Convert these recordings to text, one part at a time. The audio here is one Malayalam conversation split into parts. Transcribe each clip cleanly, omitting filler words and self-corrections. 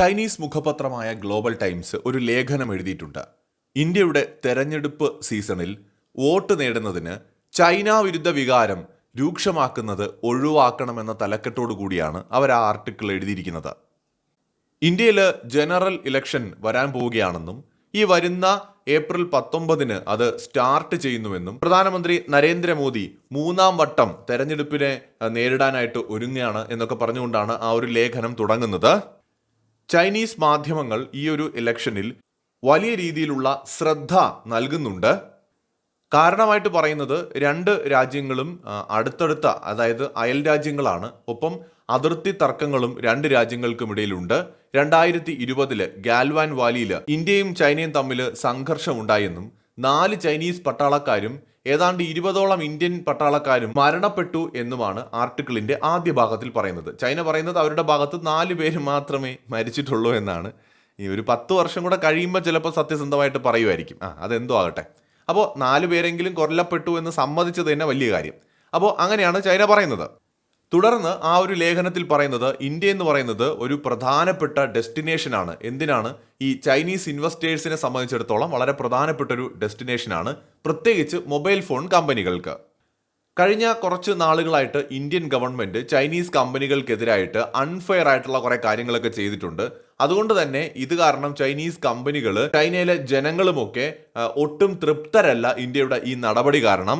ചൈനീസ് മുഖപത്രമായ ഗ്ലോബൽ ടൈംസ് ഒരു ലേഖനം എഴുതിയിട്ടുണ്ട്. ഇന്ത്യയുടെ തെരഞ്ഞെടുപ്പ് സീസണിൽ വോട്ട് നേടുന്നതിന് ചൈന വിരുദ്ധ വികാരം രൂക്ഷമാക്കുന്നത് ഒഴിവാക്കണമെന്ന തലക്കെട്ടോടു കൂടിയാണ് അവർ ആ ആർട്ടിക്കിൾ എഴുതിയിരിക്കുന്നത്. ഇന്ത്യയിൽ ജനറൽ ഇലക്ഷൻ വരാൻ പോവുകയാണെന്നും ഈ വരുന്ന ഏപ്രിൽ 19 അത് സ്റ്റാർട്ട് ചെയ്യുന്നുവെന്നും പ്രധാനമന്ത്രി നരേന്ദ്രമോദി 3-ാം വട്ടം തെരഞ്ഞെടുപ്പിനെ നേരിടാനായിട്ട് ഒരുങ്ങുകയാണ് എന്നൊക്കെ പറഞ്ഞുകൊണ്ടാണ് ആ ഒരു ലേഖനം തുടങ്ങുന്നത്. ചൈനീസ് മാധ്യമങ്ങൾ ഈ ഒരു ഇലക്ഷനിൽ വലിയ രീതിയിലുള്ള ശ്രദ്ധ നൽകുന്നുണ്ട്. കാരണമായിട്ട് പറയുന്നത് രണ്ട് രാജ്യങ്ങളും അടുത്തടുത്ത, അതായത് അയൽ രാജ്യങ്ങളാണ്. ഒപ്പം അതിർത്തി തർക്കങ്ങളും രണ്ട് രാജ്യങ്ങൾക്കുമിടയിലുണ്ട്. 2020 ഗാൽവാൻ വാലിയിൽ ഇന്ത്യയും ചൈനയും തമ്മിൽ സംഘർഷമുണ്ടായെന്നും 4 ചൈനീസ് പട്ടാളക്കാരും ഏതാണ്ട് 20ഓളം ഇന്ത്യൻ പട്ടാളക്കാരും മരണപ്പെട്ടു എന്നുമാണ് ആർട്ടിക്കിളിന്റെ ആദ്യ ഭാഗത്തിൽ പറയുന്നത്. ചൈന പറയുന്നത് അവരുടെ ഭാഗത്ത് 4 പേര് മാത്രമേ മരിച്ചിട്ടുള്ളൂ എന്നാണ്. ഈ ഒരു 10 വർഷം കൂടെ കഴിയുമ്പോൾ ചിലപ്പോൾ സത്യസന്ധമായിട്ട് പറയുമായിരിക്കും. അതെന്തോ ആകട്ടെ. അപ്പോൾ 4 പേരെങ്കിലും കൊല്ലപ്പെട്ടു എന്ന് സമ്മതിച്ചത് തന്നെ വലിയ കാര്യം. അപ്പോൾ അങ്ങനെയാണ് ചൈന പറയുന്നത്. തുടർന്ന് ആ ഒരു ലേഖനത്തിൽ പറയുന്നത് ഇന്ത്യ എന്ന് പറയുന്നത് ഒരു പ്രധാനപ്പെട്ട ഡെസ്റ്റിനേഷനാണ്. എന്തിനാണ്? ഈ ചൈനീസ് ഇൻവെസ്റ്റേഴ്സിനെ സംബന്ധിച്ചിടത്തോളം വളരെ പ്രധാനപ്പെട്ട ഒരു ഡെസ്റ്റിനേഷനാണ്, പ്രത്യേകിച്ച് മൊബൈൽ ഫോൺ കമ്പനികൾക്ക്. കഴിഞ്ഞ കുറച്ച് നാളുകളായിട്ട് ഇന്ത്യൻ ഗവൺമെന്റ് ചൈനീസ് കമ്പനികൾക്കെതിരായിട്ട് അൺഫെയർ ആയിട്ടുള്ള കുറെ കാര്യങ്ങളൊക്കെ ചെയ്തിട്ടുണ്ട്. അതുകൊണ്ട് തന്നെ ഇത് കാരണം ചൈനീസ് കമ്പനികൾ, ചൈനയിലെ ജനങ്ങളുമൊക്കെ ഒട്ടും തൃപ്തരല്ല ഇന്ത്യയുടെ ഈ നടപടി കാരണം.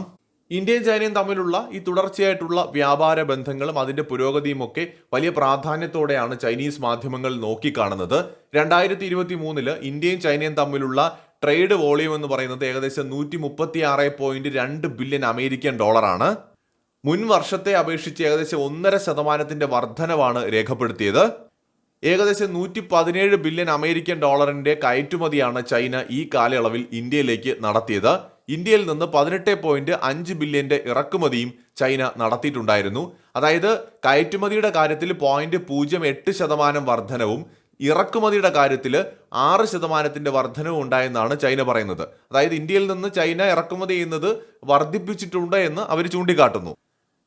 ഇന്ത്യയും ചൈനയും തമ്മിലുള്ള ഈ തുടർച്ചയായിട്ടുള്ള വ്യാപാര ബന്ധങ്ങളും അതിന്റെ പുരോഗതിയും ഒക്കെ വലിയ പ്രാധാന്യത്തോടെയാണ് ചൈനീസ് മാധ്യമങ്ങൾ നോക്കിക്കാണുന്നത്. 2023 ഇന്ത്യയും ചൈനയും തമ്മിലുള്ള ട്രേഡ് വോളിയം എന്ന് പറയുന്നത് ഏകദേശം 136.2 ബില്യൺ അമേരിക്കൻ ഡോളറാണ്. മുൻ വർഷത്തെ അപേക്ഷിച്ച് ഏകദേശം 1.5% വർധനവാണ് രേഖപ്പെടുത്തിയത്. ഏകദേശം 117 ബില്യൺ അമേരിക്കൻ ഡോളറിന്റെ കയറ്റുമതിയാണ് ചൈന ഈ കാലയളവിൽ ഇന്ത്യയിലേക്ക് നടത്തിയത്. ഇന്ത്യയിൽ നിന്ന് 18.5 ബില്യന്റെ ഇറക്കുമതിയും ചൈന നടത്തിയിട്ടുണ്ടായിരുന്നു. അതായത് കയറ്റുമതിയുടെ കാര്യത്തിൽ 0.08% വർധനവും ഇറക്കുമതിയുടെ കാര്യത്തിൽ 6% വർധനവും ഉണ്ടായെന്നാണ് ചൈന പറയുന്നത്. അതായത് ഇന്ത്യയിൽ നിന്ന് ചൈന ഇറക്കുമതി ചെയ്യുന്നത് വർദ്ധിപ്പിച്ചിട്ടുണ്ട് എന്ന് അവർ ചൂണ്ടിക്കാട്ടുന്നു.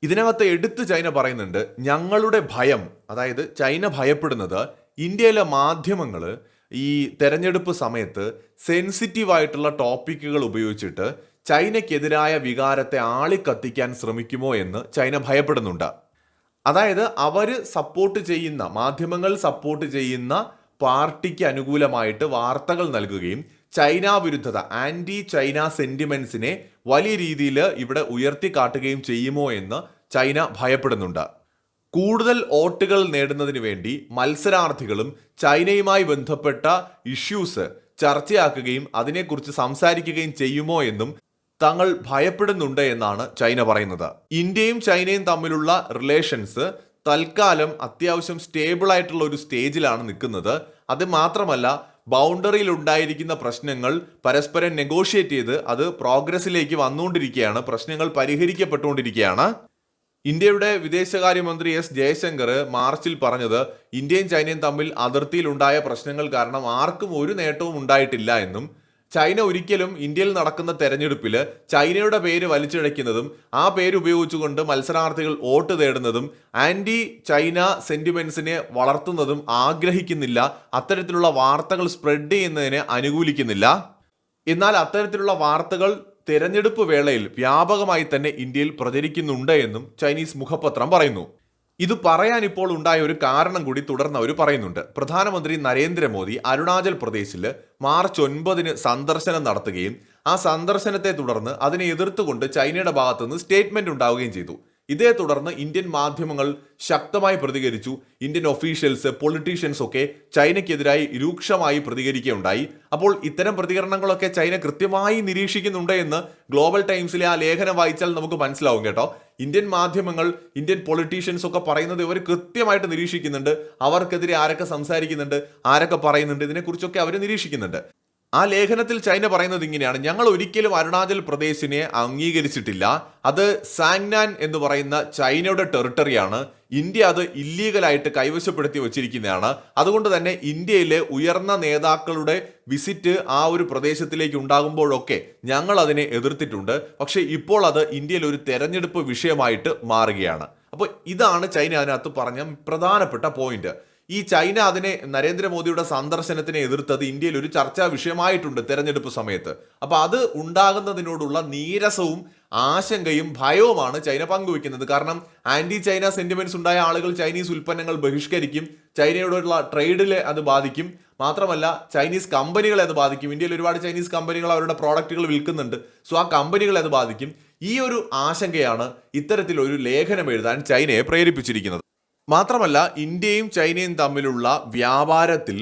ഇതിനകത്ത് എടുത്ത് ചൈന പറയുന്നുണ്ട്, ഞങ്ങളുടെ ഭയം, അതായത് ചൈന ഭയപ്പെടുന്നത് ഇന്ത്യയിലെ മാധ്യമങ്ങൾ ഈ തെരഞ്ഞെടുപ്പ് സമയത്ത് സെൻസിറ്റീവ് ആയിട്ടുള്ള ടോപ്പിക്കുകൾ ഉപയോഗിച്ചിട്ട് ചൈനയ്ക്കെതിരായ വികാരത്തെ ആളിക്കത്തിക്കാൻ ശ്രമിക്കുമോ എന്ന് ചൈന ഭയപ്പെടുന്നുണ്ട്. അതായത് അവർ സപ്പോർട്ട് ചെയ്യുന്ന, മാധ്യമങ്ങൾ സപ്പോർട്ട് ചെയ്യുന്ന പാർട്ടിക്ക് അനുകൂലമായിട്ട് വാർത്തകൾ നൽകുകയും ചൈന വിരുദ്ധത, ആന്റി ചൈന സെന്റിമെന്റ്സിനെ വലിയ രീതിയിൽ ഇവിടെ ഉയർത്തിക്കാട്ടുകയും ചെയ്യുമോ എന്ന് ചൈന ഭയപ്പെടുന്നുണ്ട്. കൂടുതൽ വോട്ടുകൾ നേടുന്നതിന് വേണ്ടി മത്സരാർത്ഥികളും ചൈനയുമായി ബന്ധപ്പെട്ട ഇഷ്യൂസ് ചർച്ചയാക്കുകയും അതിനെക്കുറിച്ച് സംസാരിക്കുകയും ചെയ്യുമോ എന്നും തങ്ങൾ ഭയപ്പെടുന്നുണ്ട് എന്നാണ് ചൈന പറയുന്നത്. ഇന്ത്യയും ചൈനയും തമ്മിലുള്ള റിലേഷൻസ് തൽക്കാലം അത്യാവശ്യം സ്റ്റേബിൾ ആയിട്ടുള്ള ഒരു സ്റ്റേജിലാണ് നിൽക്കുന്നത്. അത് മാത്രമല്ല, ബൗണ്ടറിയിൽ ഉണ്ടായിരിക്കുന്ന പ്രശ്നങ്ങൾ പരസ്പരം നെഗോഷിയേറ്റ് ചെയ്ത് അത് പ്രോഗ്രസിലേക്ക് വന്നുകൊണ്ടിരിക്കുകയാണ്, പ്രശ്നങ്ങൾ പരിഹരിക്കപ്പെട്ടുകൊണ്ടിരിക്കുകയാണ്. ഇന്ത്യയുടെ വിദേശകാര്യമന്ത്രി എസ് ജയശങ്കർ മാർച്ചിൽ പറഞ്ഞത് ഇന്ത്യയും ചൈനയും തമ്മിൽ അതിർത്തിയിൽ ഉണ്ടായ പ്രശ്നങ്ങൾ കാരണം ആർക്കും ഒരു നേട്ടവും ഉണ്ടായിട്ടില്ല എന്നും ചൈന ഒരിക്കലും ഇന്ത്യയിൽ നടക്കുന്ന തെരഞ്ഞെടുപ്പിൽ ചൈനയുടെ പേര് വലിച്ചിഴയ്ക്കുന്നതും ആ പേര് ഉപയോഗിച്ചുകൊണ്ട് മത്സരാർത്ഥികൾ വോട്ട് തേടുന്നതും ആന്റി ചൈന സെന്റിമെന്റ്സിനെ വളർത്തുന്നതും ആഗ്രഹിക്കുന്നില്ല, അത്തരത്തിലുള്ള വാർത്തകൾ സ്പ്രെഡ് ചെയ്യുന്നതിനെ അനുകൂലിക്കുന്നില്ല. എന്നാൽ അത്തരത്തിലുള്ള വാർത്തകൾ തെരഞ്ഞെടുപ്പ് വേളയിൽ വ്യാപകമായി തന്നെ ഇന്ത്യയിൽ പ്രചരിക്കുന്നുണ്ട് എന്നും ചൈനീസ് മുഖപത്രം പറയുന്നു. ഇത് പറയാൻ ഇപ്പോൾ ഉണ്ടായ ഒരു കാരണം കൂടി തുടർന്ന് അവർ പറയുന്നുണ്ട്. പ്രധാനമന്ത്രി നരേന്ദ്രമോദി അരുണാചൽ പ്രദേശിൽ മാർച്ച് 9 സന്ദർശനം നടത്തുകയും ആ സന്ദർശനത്തെ തുടർന്ന് അതിനെ എതിർത്തുകൊണ്ട് ചൈനയുടെ ഭാഗത്തുനിന്ന് സ്റ്റേറ്റ്മെന്റ് ഉണ്ടാവുകയും ചെയ്തു. ഇതേ തുടർന്ന് ഇന്ത്യൻ മാധ്യമങ്ങൾ ശക്തമായി പ്രതികരിച്ചു. ഇന്ത്യൻ ഒഫീഷ്യൽസ്, പൊളിറ്റീഷ്യൻസ് ഒക്കെ ചൈനയ്ക്കെതിരായി രൂക്ഷമായി പ്രതികരിക്കുകയുണ്ടായി. അപ്പോൾ ഇത്തരം പ്രതികരണങ്ങളൊക്കെ ചൈന കൃത്യമായി നിരീക്ഷിക്കുന്നുണ്ട് എന്ന് ഗ്ലോബൽ ടൈംസിലെ ആ ലേഖനം വായിച്ചാൽ നമുക്ക് മനസ്സിലാവും കേട്ടോ. ഇന്ത്യൻ മാധ്യമങ്ങൾ, ഇന്ത്യൻ പൊളിറ്റീഷ്യൻസ് ഒക്കെ പറയുന്നത് ഇവർ കൃത്യമായിട്ട് നിരീക്ഷിക്കുന്നുണ്ട്. അവർക്കെതിരെ ആരൊക്കെ സംസാരിക്കുന്നുണ്ട്, ആരൊക്കെ പറയുന്നുണ്ട്, ഇതിനെക്കുറിച്ചൊക്കെ അവർ നിരീക്ഷിക്കുന്നുണ്ട്. ആ ലേഖനത്തിൽ ചൈന പറയുന്നത് ഇങ്ങനെയാണ്: ഞങ്ങൾ ഒരിക്കലും അരുണാചൽ പ്രദേശിനെ അംഗീകരിച്ചിട്ടില്ല. അത് സാങ്നാൻ എന്ന് പറയുന്ന ചൈനയുടെ ടെറിട്ടറിയാണ്. ഇന്ത്യ അത് ഇല്ലീഗലായിട്ട് കൈവശപ്പെടുത്തി വച്ചിരിക്കുന്നതാണ്. അതുകൊണ്ട് തന്നെ ഇന്ത്യയിലെ ഉയർന്ന നേതാക്കളുടെ വിസിറ്റ് ആ ഒരു പ്രദേശത്തിലേക്ക് ഉണ്ടാകുമ്പോഴൊക്കെ ഞങ്ങൾ അതിനെ എതിർത്തിട്ടുണ്ട്. പക്ഷേ ഇപ്പോൾ അത് ഇന്ത്യയിൽ ഒരു തെരഞ്ഞെടുപ്പ് വിഷയമായിട്ട് മാറുകയാണ്. അപ്പോൾ ഇതാണ് ചൈന അതിനകത്ത് പറഞ്ഞ പ്രധാനപ്പെട്ട പോയിന്റ്. ഈ ചൈന അതിനെ നരേന്ദ്രമോദിയുടെ സന്ദർശനത്തിനെ എതിർത്തത് ഇന്ത്യയിൽ ഒരു ചർച്ചാ വിഷയമായിട്ടുണ്ട് തെരഞ്ഞെടുപ്പ് സമയത്ത്. അപ്പൊ അത് ഉണ്ടാകുന്നതിനോടുള്ള നീരസവും ആശങ്കയും ഭയവുമാണ് ചൈന പങ്കുവെക്കുന്നത്. കാരണം ആന്റി ചൈന സെന്റിമെന്റ്സ് ഉണ്ടായ ആളുകൾ ചൈനീസ് ഉൽപ്പന്നങ്ങൾ ബഹിഷ്കരിക്കും, ചൈനയോടുള്ള ട്രേഡിലെ അത് ബാധിക്കും, മാത്രമല്ല ചൈനീസ് കമ്പനികളെ അത് ബാധിക്കും. ഇന്ത്യയിൽ ഒരുപാട് ചൈനീസ് കമ്പനികൾ അവരുടെ പ്രോഡക്റ്റുകൾ വിൽക്കുന്നുണ്ട്. സോ ആ കമ്പനികളെ അത് ബാധിക്കും. ഈ ഒരു ആശങ്കയാണ് ഇത്തരത്തിലൊരു ലേഖനം എഴുതാൻ ചൈനയെ പ്രേരിപ്പിച്ചിരിക്കുന്നത്. മാത്രമല്ല ഇന്ത്യയും ചൈനയും തമ്മിലുള്ള വ്യാപാരത്തിൽ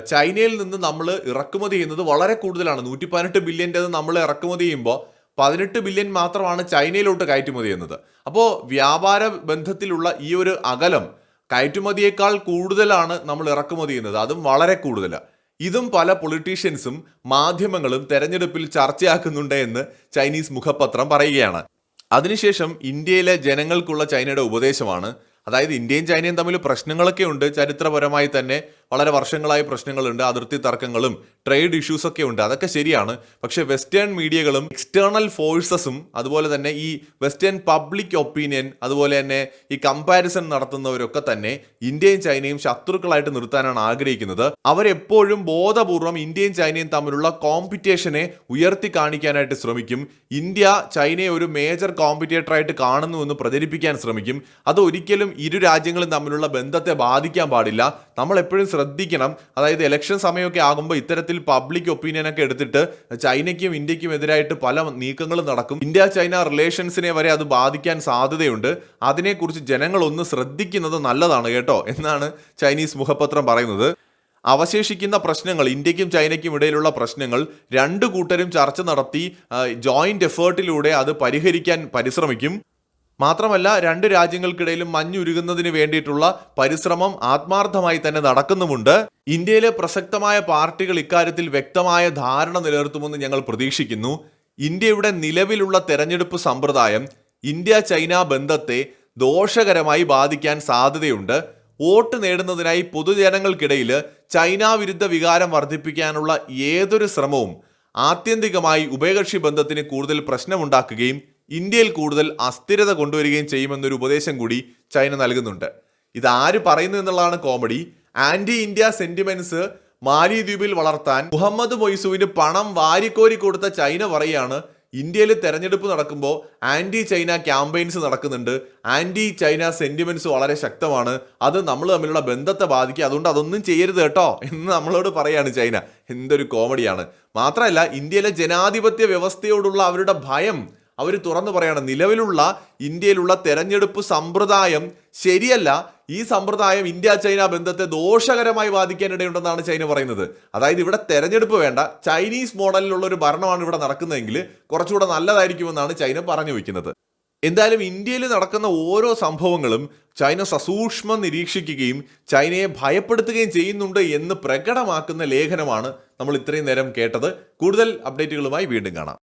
ചൈനയിൽ നിന്ന് നമ്മൾ ഇറക്കുമതി ചെയ്യുന്നത് വളരെ കൂടുതലാണ്. 118 ബില്യൻ്റെത് നമ്മൾ ഇറക്കുമതി ചെയ്യുമ്പോൾ 18 ബില്യൺ മാത്രമാണ് ചൈനയിലോട്ട് കയറ്റുമതി ചെയ്യുന്നത്. അപ്പോൾ വ്യാപാര ബന്ധത്തിലുള്ള ഈ ഒരു അകലം കയറ്റുമതിയേക്കാൾ കൂടുതലാണ് നമ്മൾ ഇറക്കുമതി ചെയ്യുന്നത്, അതും വളരെ കൂടുതലാണ്. ഇതും പല പൊളിറ്റീഷ്യൻസും മാധ്യമങ്ങളും തെരഞ്ഞെടുപ്പിൽ ചർച്ചയാക്കുന്നുണ്ട് എന്ന് ചൈനീസ് മുഖപത്രം പറയുകയാണ്. അതിനുശേഷം ഇന്ത്യയിലെ ജനങ്ങൾക്കുള്ള ചൈനയുടെ ഉപദേശമാണ്, അതായത് ഇന്ത്യയും ചൈനയും തമ്മിൽ പ്രശ്നങ്ങളൊക്കെ ഉണ്ട്, ചരിത്രപരമായി തന്നെ വളരെ വർഷങ്ങളായി പ്രശ്നങ്ങളുണ്ട്, അതിർത്തി തർക്കങ്ങളും ട്രേഡ് ഇഷ്യൂസ് ഒക്കെ ഉണ്ട്, അതൊക്കെ ശരിയാണ്. പക്ഷേ വെസ്റ്റേൺ മീഡിയകളും എക്സ്റ്റേണൽ ഫോഴ്സസും അതുപോലെ തന്നെ ഈ വെസ്റ്റേൺ പബ്ലിക് ഒപ്പീനിയൻ അതുപോലെ തന്നെ ഈ കമ്പാരിസൺ നടത്തുന്നവരൊക്കെ തന്നെ ഇന്ത്യയും ചൈനയും ശത്രുക്കളായിട്ട് നിർത്താനാണ് ആഗ്രഹിക്കുന്നത്. അവരെപ്പോഴും ബോധപൂർവം ഇന്ത്യയും ചൈനയും തമ്മിലുള്ള കോമ്പറ്റീഷനെ ഉയർത്തി കാണിക്കാനായിട്ട് ശ്രമിക്കും. ഇന്ത്യ ചൈനയെ ഒരു മേജർ കോമ്പറ്റേറ്ററായിട്ട് കാണുന്നുവെന്ന് പ്രചരിപ്പിക്കാൻ ശ്രമിക്കും. അത് ഒരിക്കലും ഇരു രാജ്യങ്ങളും തമ്മിലുള്ള ബന്ധത്തെ ബാധിക്കാൻ പാടില്ല. നമ്മൾ എപ്പോഴും ശ്രദ്ധിക്കണം. അതായത് ഇലക്ഷൻ സമയമൊക്കെ ആകുമ്പോൾ ഇത്തരത്തിൽ പബ്ലിക് ഒപ്പീനിയനൊക്കെ എടുത്തിട്ട് ചൈനയ്ക്കും ഇന്ത്യക്കും എതിരായിട്ട് പല നീക്കങ്ങളും നടക്കും. ഇന്ത്യ ചൈന റിലേഷൻസിനെ വരെ അത് ബാധിക്കാൻ സാധ്യതയുണ്ട്. അതിനെക്കുറിച്ച് ജനങ്ങൾ ഒന്ന് ശ്രദ്ധിക്കുന്നത് നല്ലതാണ് കേട്ടോ എന്നാണ് ചൈനീസ് മുഖപത്രം പറയുന്നത്. അവശേഷിക്കുന്ന പ്രശ്നങ്ങൾ, ഇന്ത്യക്കും ചൈനയ്ക്കും ഇടയിലുള്ള പ്രശ്നങ്ങൾ രണ്ടു കൂട്ടരും ചർച്ച നടത്തി ജോയിന്റ് എഫേർട്ടിലൂടെ അത് പരിഹരിക്കാൻ പരിശ്രമിക്കും. മാത്രമല്ല രണ്ട് രാജ്യങ്ങൾക്കിടയിലും മഞ്ഞുരുകുന്നതിന് വേണ്ടിയിട്ടുള്ള പരിശ്രമം ആത്മാർത്ഥമായി തന്നെ നടക്കുന്നുമുണ്ട്. ഇന്ത്യയിലെ പ്രസക്തമായ പാർട്ടികൾ ഇക്കാര്യത്തിൽ വ്യക്തമായ ധാരണ നിലനിർത്തുമെന്ന് ഞങ്ങൾ പ്രതീക്ഷിക്കുന്നു. ഇന്ത്യയുടെ നിലവിലുള്ള തെരഞ്ഞെടുപ്പ് സമ്പ്രദായം ഇന്ത്യ ചൈന ബന്ധത്തെ ദോഷകരമായി ബാധിക്കാൻ സാധ്യതയുണ്ട്. വോട്ട് നേടുന്നതിനായി പൊതുജനങ്ങൾക്കിടയിൽ ചൈന വിരുദ്ധ വികാരം വർദ്ധിപ്പിക്കാനുള്ള ഏതൊരു ശ്രമവും ആത്യന്തികമായി ഉഭയകക്ഷി ബന്ധത്തിന് കൂടുതൽ പ്രശ്നമുണ്ടാക്കുകയും ഇന്ത്യയിൽ കൂടുതൽ അസ്ഥിരത കൊണ്ടുവരികയും ചെയ്യുമെന്നൊരു ഉപദേശം കൂടി ചൈന നൽകുന്നുണ്ട്. ഇതാര് പറയുന്നു എന്നുള്ളതാണ് കോമഡി. ആന്റി ഇന്ത്യ സെന്റിമെന്റ്സ് മാലിദ്വീപിൽ വളർത്താൻ മുഹമ്മദ് മൊയ്സുവിന് പണം വാരിക്കോരി കൊടുത്ത ചൈന പറയാണ്, ഇന്ത്യയിൽ തെരഞ്ഞെടുപ്പ് നടക്കുമ്പോൾ ആന്റി ചൈന ക്യാമ്പയിൻസ് നടക്കുന്നുണ്ട്, ആന്റി ചൈന സെന്റിമെന്റ്സ് വളരെ ശക്തമാണ്, അത് നമ്മൾ തമ്മിലുള്ള ബന്ധത്തെ ബാധിക്കുക, അതുകൊണ്ട് അതൊന്നും ചെയ്യരുത് കേട്ടോ എന്ന് നമ്മളോട് പറയാണ് ചൈന. എന്തൊരു കോമഡിയാണ്. മാത്രമല്ല ഇന്ത്യയിലെ ജനാധിപത്യ വ്യവസ്ഥയോടുള്ള അവരുടെ ഭയം അവർ തുറന്നു പറയാണ്. നിലവിലുള്ള ഇന്ത്യയിലുള്ള തെരഞ്ഞെടുപ്പ് സമ്പ്രദായം ശരിയല്ല, ഈ സമ്പ്രദായം ഇന്ത്യ ചൈന ബന്ധത്തെ ദോഷകരമായി ബാധിക്കാനിടയുണ്ടെന്നാണ് ചൈന പറയുന്നത്. അതായത് ഇവിടെ തെരഞ്ഞെടുപ്പ് വേണ്ട, ചൈനീസ് മോഡലിലുള്ള ഒരു ഭരണമാണ് ഇവിടെ നടക്കുന്നതെങ്കിൽ കുറച്ചുകൂടെ നല്ലതായിരിക്കുമെന്നാണ് ചൈന പറഞ്ഞു വയ്ക്കുന്നത്. എന്തായാലും ഇന്ത്യയിൽ നടക്കുന്ന ഓരോ സംഭവങ്ങളും ചൈന സസൂക്ഷ്മം നിരീക്ഷിക്കുകയും ചൈനയെ ഭയപ്പെടുത്തുകയും ചെയ്യുന്നുണ്ട് എന്ന് പ്രകടമാക്കുന്ന ലേഖനമാണ് നമ്മൾ ഇത്രയും നേരം കേട്ടത്. കൂടുതൽ അപ്ഡേറ്റുകളുമായി വീണ്ടും കാണാം.